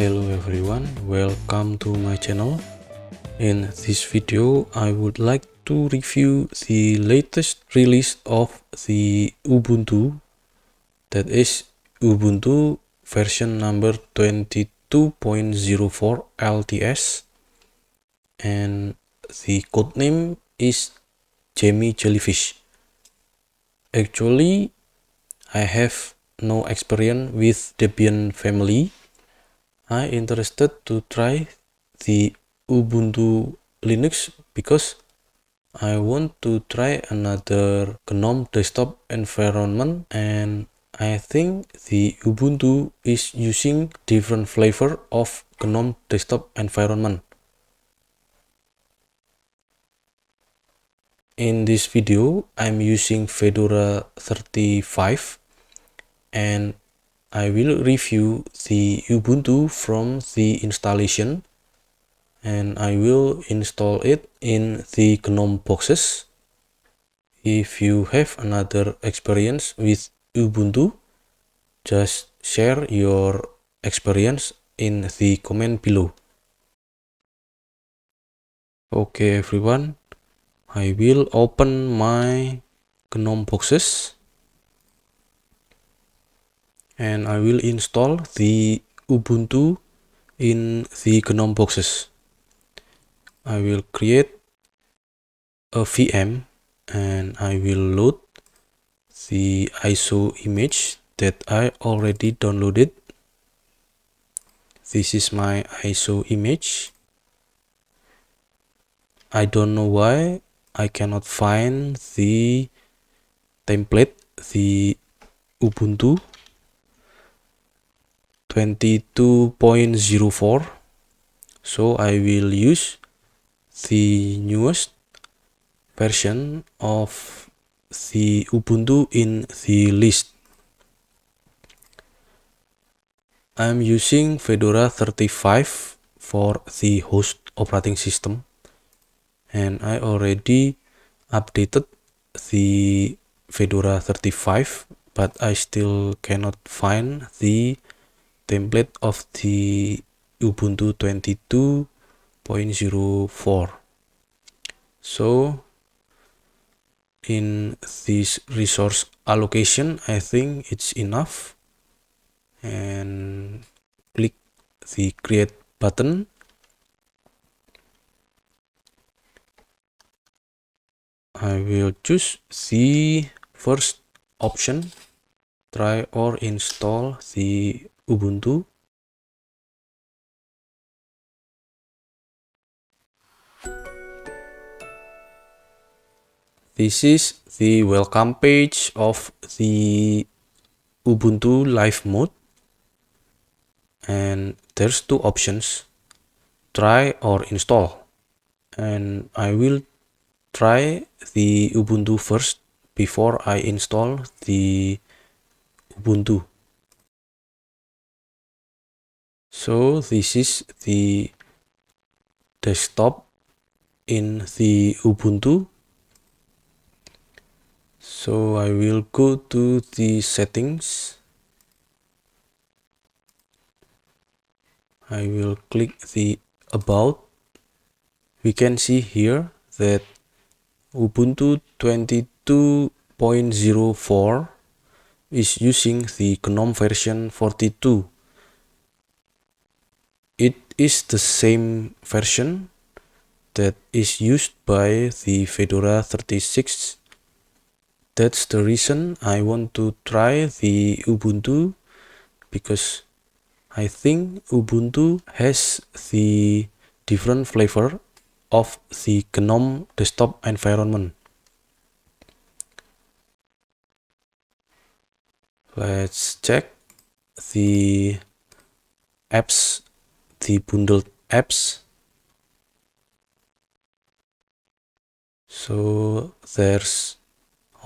Hello everyone, welcome to my channel. In this video I would like to review the latest release of the Ubuntu, that is Ubuntu version number 22.04 LTS, and the codename is Jammy Jellyfish. Actually, I have no experience with Debian family. I interested to try the Ubuntu Linux because I want to try another GNOME desktop environment, and I think the Ubuntu is using different flavor of GNOME desktop environment. In this video, I'm using Fedora 35 and I will review the Ubuntu from the installation, and I will install it in the GNOME boxes. If you have another experience with Ubuntu, just share your experience in the comment below. Okay everyone, I will open my GNOME boxes and I will install the Ubuntu in the GNOME boxes. I will create a VM and I will load the ISO image that I already downloaded. This is my ISO image. I don't know why I cannot find the template, the Ubuntu 22.04, so I will use the newest version of the Ubuntu in the list. I'm using Fedora 35 for the host operating system, and I already updated the Fedora 35, but I still cannot find the template of the Ubuntu 22.04. So in this resource allocation, I think it's enough, and click the create button. I will choose the first option, try or install the Ubuntu. This is the welcome page of the Ubuntu Live Mode, and there's two options, try or install, and I will try the Ubuntu first before I install the Ubuntu. So this is the desktop in the Ubuntu. So I will go to the settings. I will click the about. We can see here that Ubuntu 22.04 is using the GNOME version 42. It is the same version that is used by the Fedora 36. That's the reason I want to try the Ubuntu, because I think Ubuntu has the different flavor of the GNOME desktop environment. Let's check the apps, the bundled apps. So there's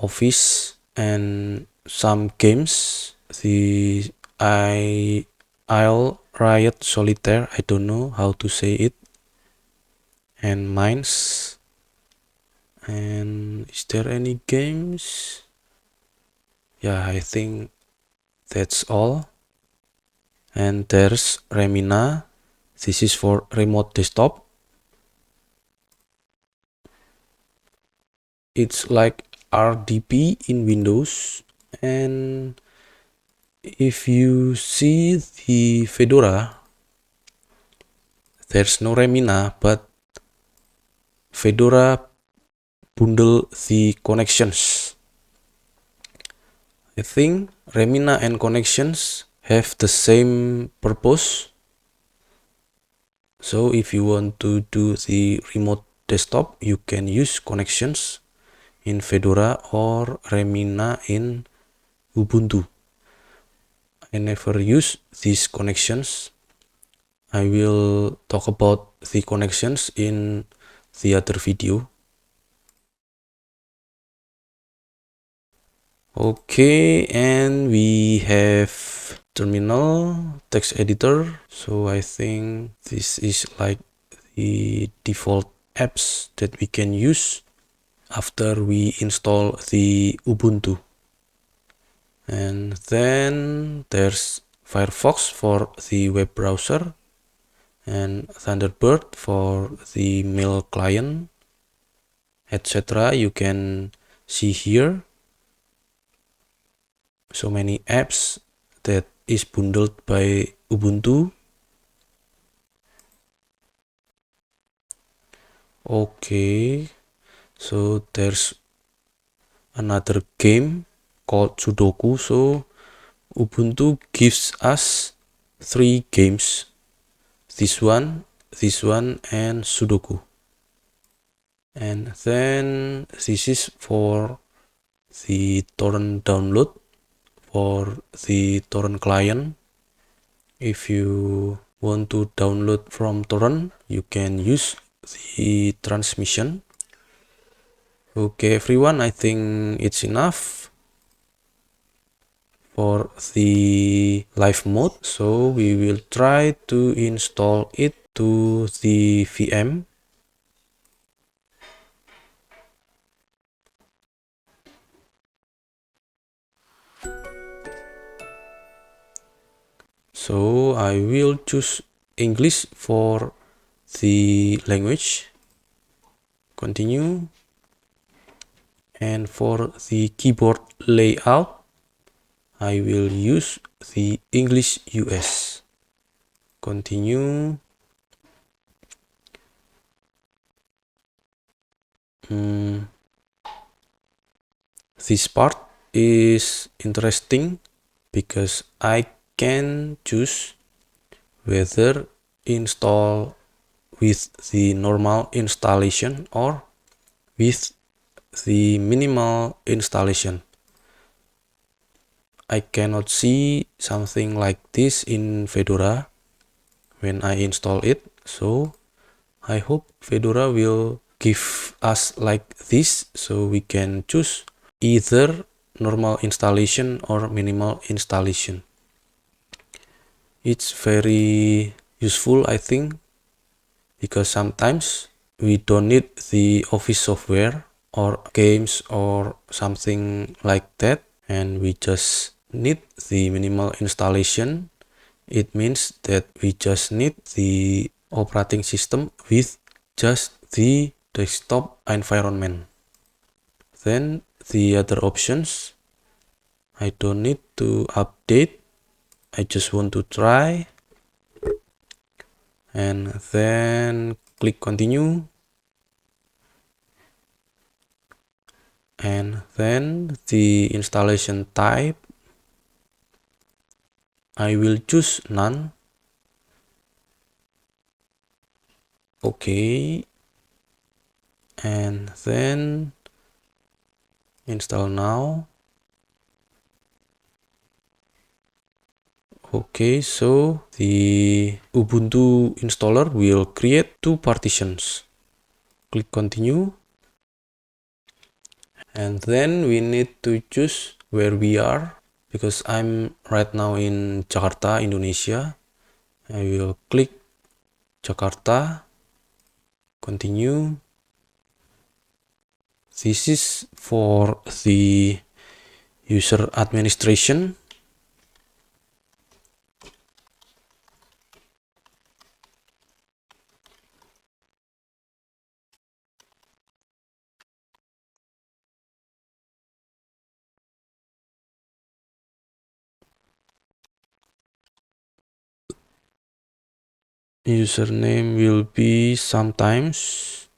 Office and some games, the Isle Riot Solitaire, I don't know how to say it, and Mines. And is there any games? Yeah, I think that's all. And there's Remina. This is for remote desktop. It's like RDP in Windows. And if you see the Fedora, there's no Remina, but Fedora bundle the connections. I think Remina and connections have the same purpose. So if you want to do the remote desktop, you can use connections in Fedora or Remina in Ubuntu. I never use these connections. I will talk about the connections in the other video. Okay, and we have terminal text editor. So I think this is like the default apps that we can use after we install the Ubuntu. And then there's Firefox for the web browser and Thunderbird for the mail client, etc. You can see here so many apps that is bundled by Ubuntu. Okay, so there's another game called Sudoku. So Ubuntu gives us 3 games, this one, and Sudoku. And then this is for the torrent download for the torrent client. If you want to download from torrent, you can use the transmission. Okay, everyone, I think it's enough for the live mode. So we will try to install it to the VM. So I will choose English for the language. Continue. And for the keyboard layout, I will use the English US. Continue. This part is interesting because I can choose whether install with the normal installation or with the minimal installation. I cannot see something like this in Fedora when I install it, so I hope Fedora will give us like this so we can choose either normal installation or minimal installation. It's very useful, I think, because sometimes we don't need the Office software or games or something like that, and we just need the minimal installation. It means that we just need the operating system with just the desktop environment. Then the other options, I don't need to update. I just want to try. And then click continue. And then the installation type, I will choose none. Okay. And then install now. Okay, so the Ubuntu installer will create 2 partitions. Click continue. And then we need to choose where we are, because I'm right now in Jakarta, Indonesia. I will click Jakarta, continue. This is for the user administration. username will be sometimes.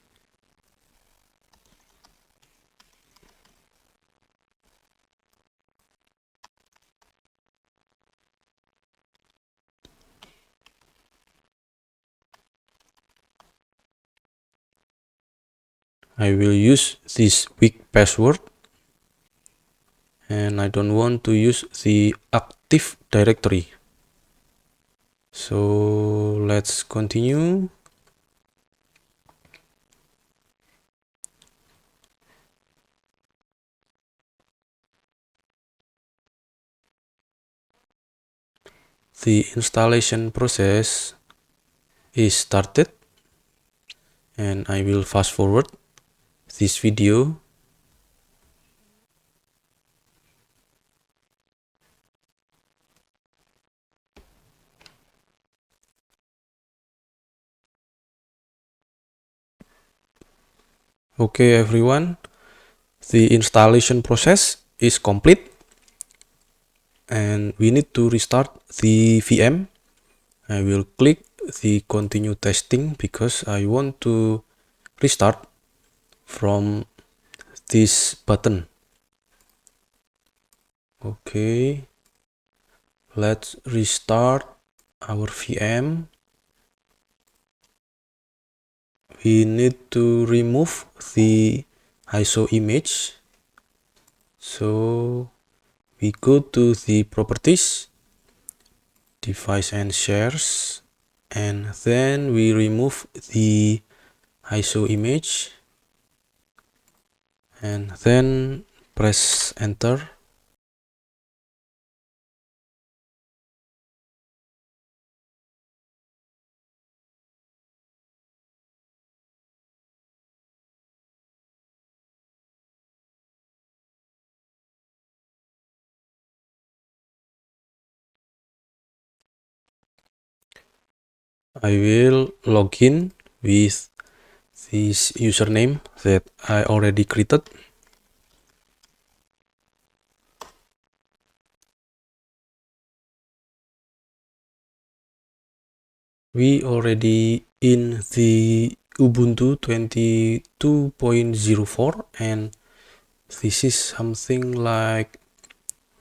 I will use this weak password, and I don't want to use the Active Directory. So let's continue. The installation process is started, and I will fast forward this video. Okay everyone, the installation process is complete, and we need to restart the VM. I will click the continue testing because I want to restart from this button. Okay, let's restart our VM. We need to remove the ISO image. So we go to the properties, device and shares, and then we remove the ISO image, and then press enter. I will log in with this username that I already created. We already in the Ubuntu 22.04, and this is something like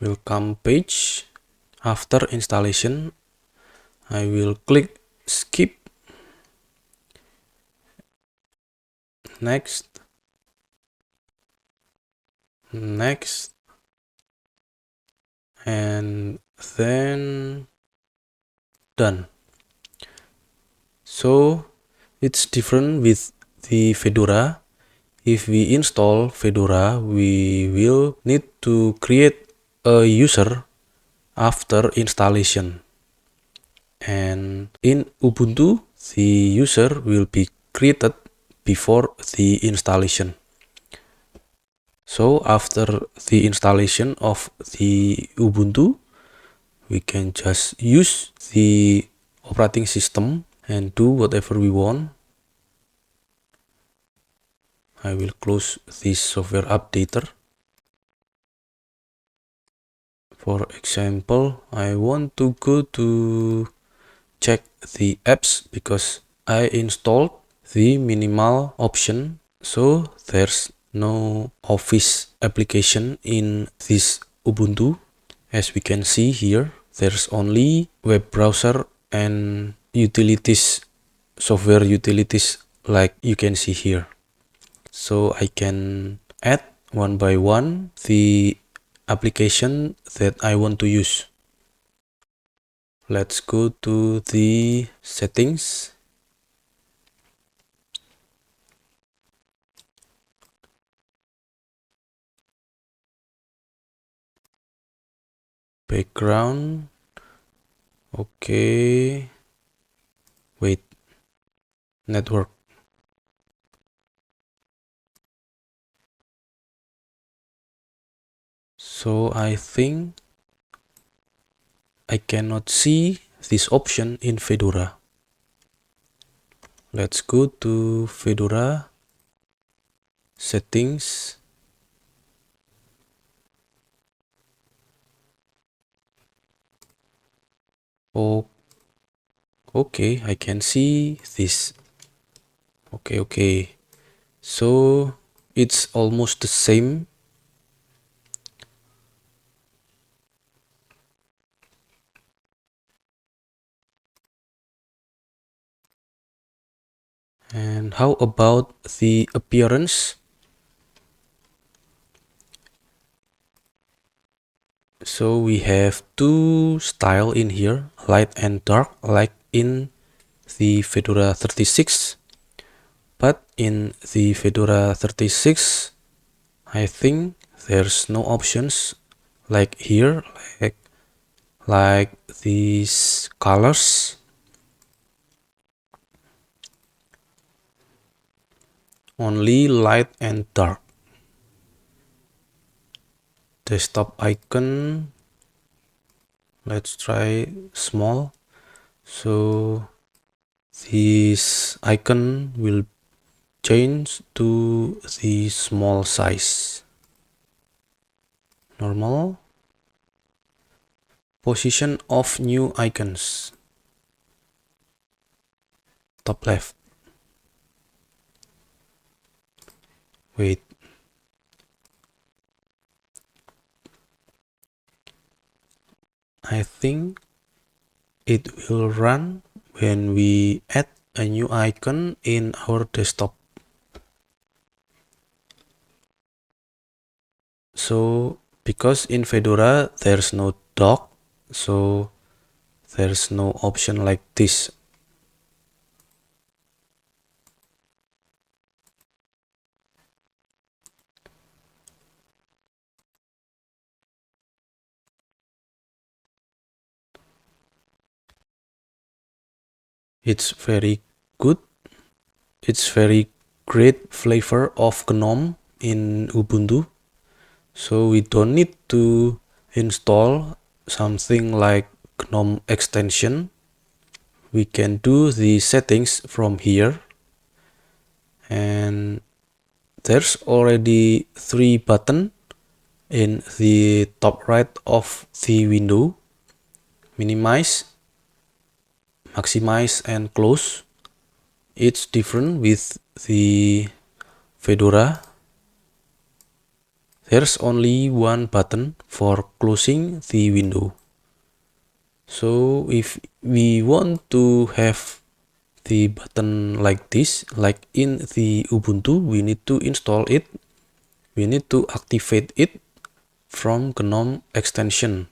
welcome page. After installation, I will click skip, next, next, and then done. So it's different with the Fedora. If we install Fedora, we will need to create a user after installation. And in Ubuntu, the user will be created before the installation. So after the installation of the Ubuntu, we can just use the operating system and do whatever we want. I will close this software updater. For example, I want to go to check the apps because I installed the minimal option, so there's no Office application in this Ubuntu. As we can see here, there's only web browser and utilities, software utilities like you can see here. So I can add one by one the application that I want to use. Let's go to the settings. Background. Okay. Wait. Network. So I think I cannot see this option in Fedora. Let's go to Fedora settings. Okay, I can see this. Okay. So it's almost the same. And how about the appearance? So we have two style in here, light and dark, like in the Fedora 36. But in the Fedora 36, I think there's no options like here, like, like these colors. Only light and dark. Desktop icon, let's try small. So this icon will change to the small size. Normal. Position of new icons. Top left. Wait. I think it will run when we add a new icon in our desktop. So because in Fedora there's no dock, so there's no option like this. It's very good. It's very great flavor of GNOME in Ubuntu. So we don't need to install something like GNOME extension. We can do the settings from here. And there's already 3 buttons in the top right of the window: minimize, maximize, and close. It's different with the Fedora. There's only one button for closing the window. So if we want to have the button like this, like in the Ubuntu, we need to install it. We need to activate it from GNOME extension.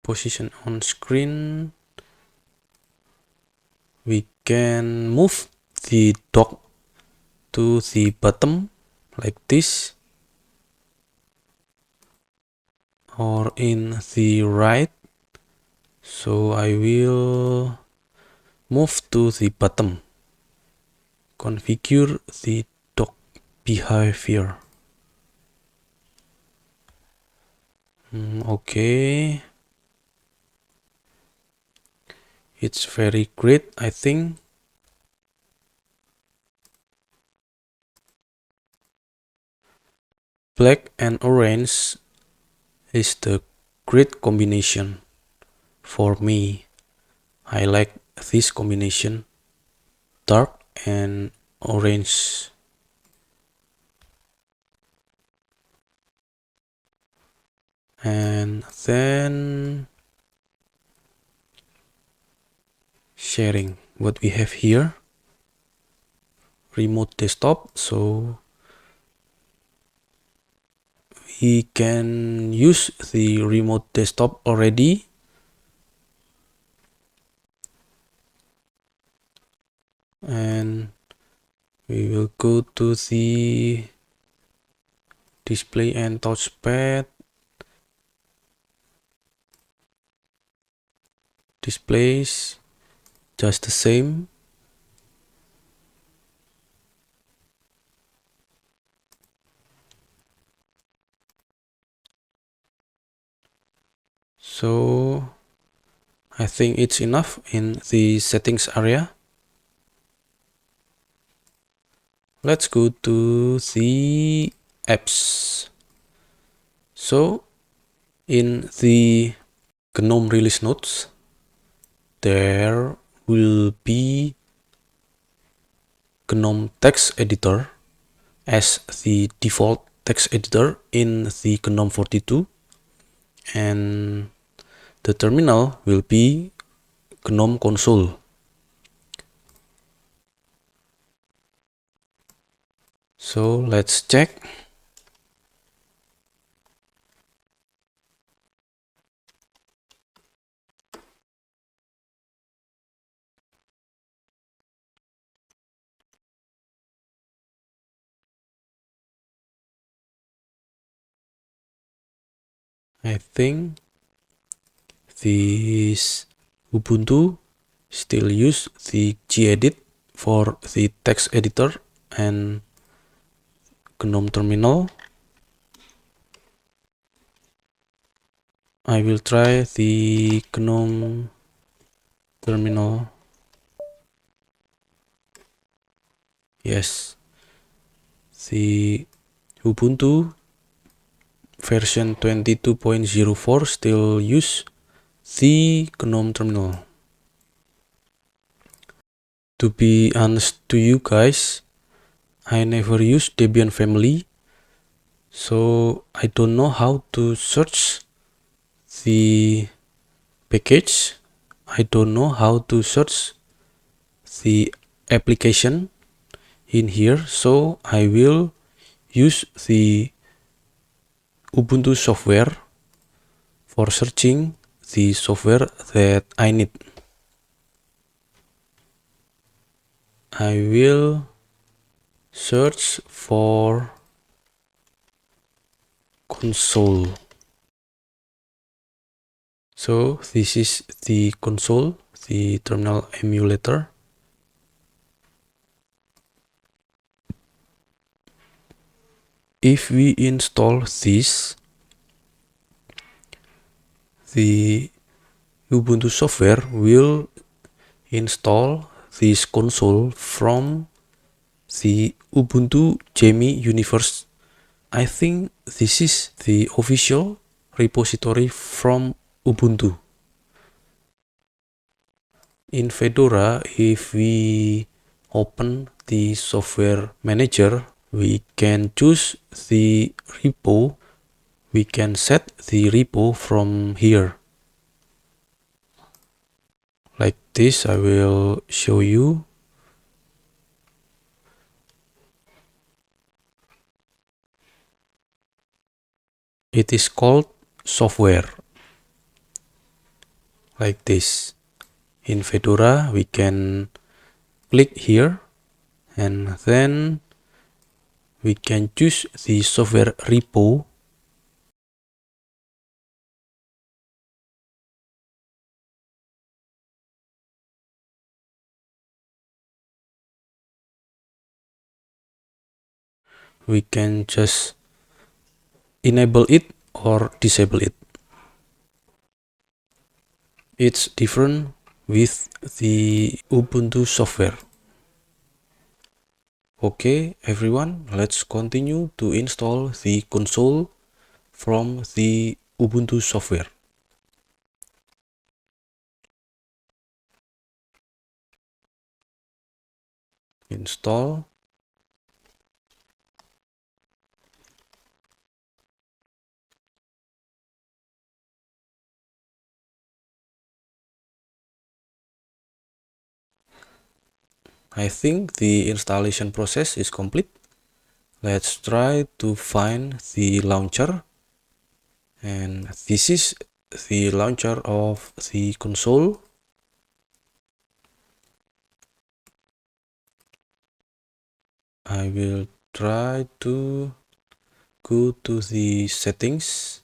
Position on screen. We can move the dock to the bottom like this, or in the right. So I will move to the bottom. Configure the dock behavior. Okay. It's very great, I think. Black and orange is the great combination for me. I like this combination, dark and orange. And then sharing what we have here, remote desktop. So we can use the remote desktop already. And we will go to the display and touchpad. Displays, just the same. So I think it's enough in the settings area. Let's go to the apps. So in the GNOME release notes, there will be GNOME text editor as the default text editor in the GNOME 42, and the terminal will be GNOME console. So let's check. I think this Ubuntu still use the gedit for the text editor and GNOME terminal. I will try the GNOME terminal. Yes, the Ubuntu version 22.04 still use the GNOME terminal. To be honest to you guys, I never use Debian family, so I don't know how to search the package. I don't know how to search the application in here, so I will use the Ubuntu software for searching the software that I need. I will search for console. So this is the console, the terminal emulator. If we install this, the Ubuntu software will install this console from the Ubuntu Jammy Universe. I think this is the official repository from Ubuntu. In Fedora, if we open the software manager, we can choose the repo. We can set the repo from here. Like this, I will show you. It is called software. Like this. In Fedora, we can click here and then we can choose the software repo. We can just enable it or disable it. It's different with the Ubuntu software. Okay, everyone, let's continue to install the console from the Ubuntu software. Install. I think the installation process is complete. Let's try to find the launcher. And this is the launcher of the console. I will try to go to the settings.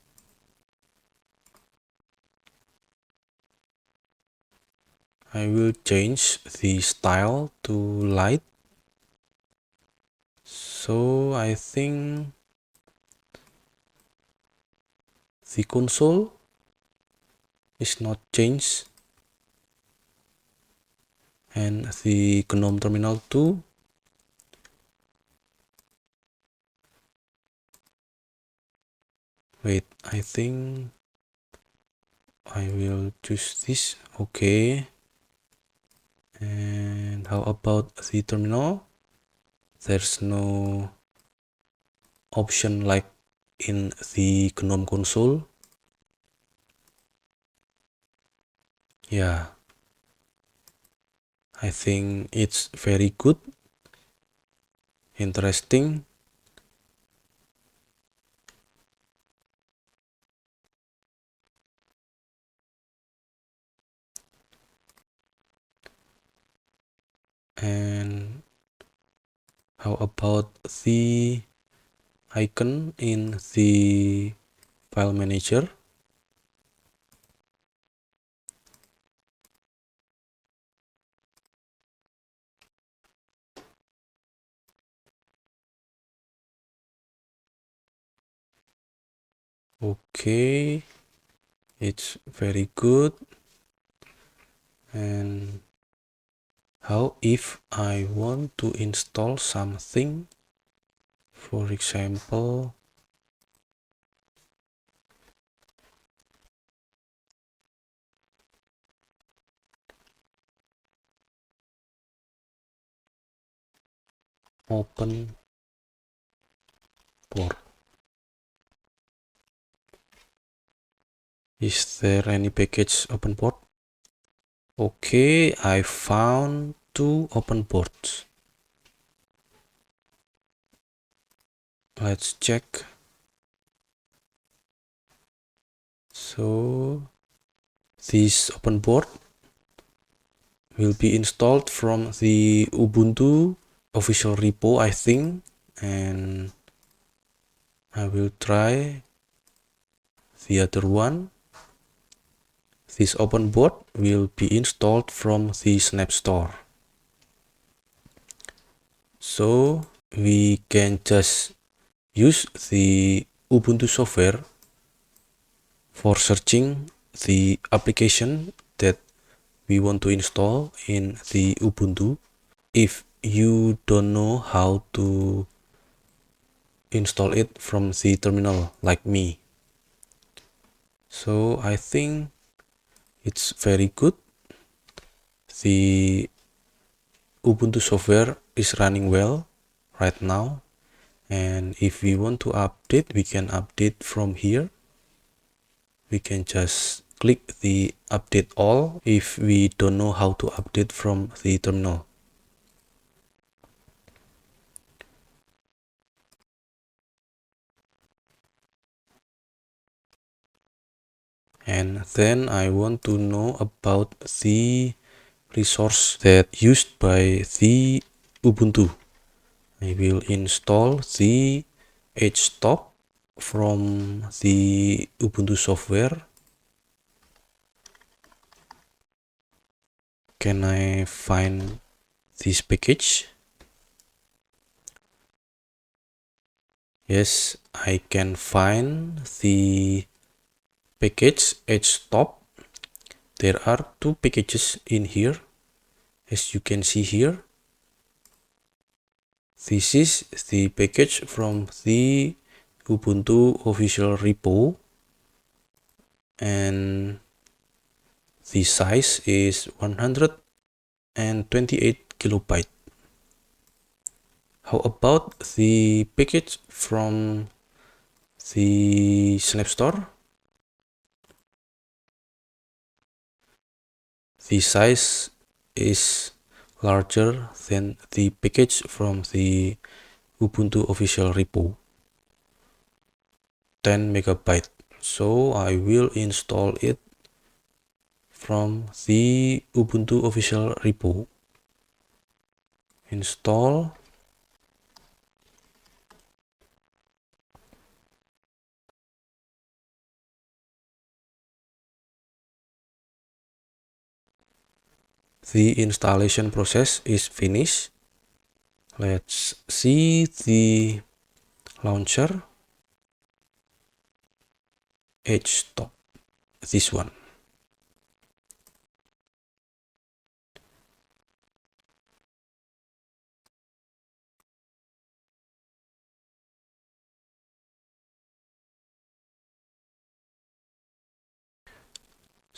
I will change the style to light. So I think the console is not changed, and the GNOME terminal too. Wait, I think I will choose this. Okay. And how about the terminal? There's no option like in the GNOME console. Yeah, I think it's very good, interesting. And how about the icon in the file manager? Okay, it's very good. And how if I want to install something, for example, open port. Is there any package open port? Okay, I found 2 open ports. Let's check. So this open port will be installed from the Ubuntu official repo, I think, and I will try the other one. This open port will be installed from the Snap Store. So we can just use the Ubuntu software for searching the application that we want to install in the Ubuntu. If you don't know how to install it from the terminal like me, so I think it's very good. The Ubuntu software is running well right now, and if we want to update, we can update from here. We can just click the update all if we don't know how to update from the terminal. And then I want to know about the resource that used by the Ubuntu. I will install the htop from the Ubuntu software. Can I find this package? Yes, I can find the package htop. There are 2 packages in here, as you can see here. This is the package from the Ubuntu official repo, and the size is 128 kilobyte. How about the package from the Snap Store? The size is larger than the package from the Ubuntu official repo, 10 megabyte. So I will install it from the Ubuntu official repo. Install. The installation process is finished. Let's see the launcher. Htop, this one.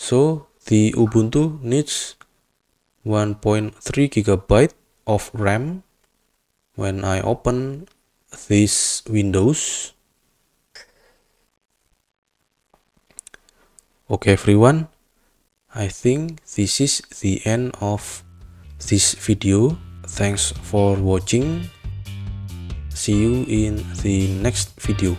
So the Ubuntu needs 1.3 GB of RAM when I open this Windows. Okay everyone, I think this is the end of this video. Thanks for watching. See you in the next video.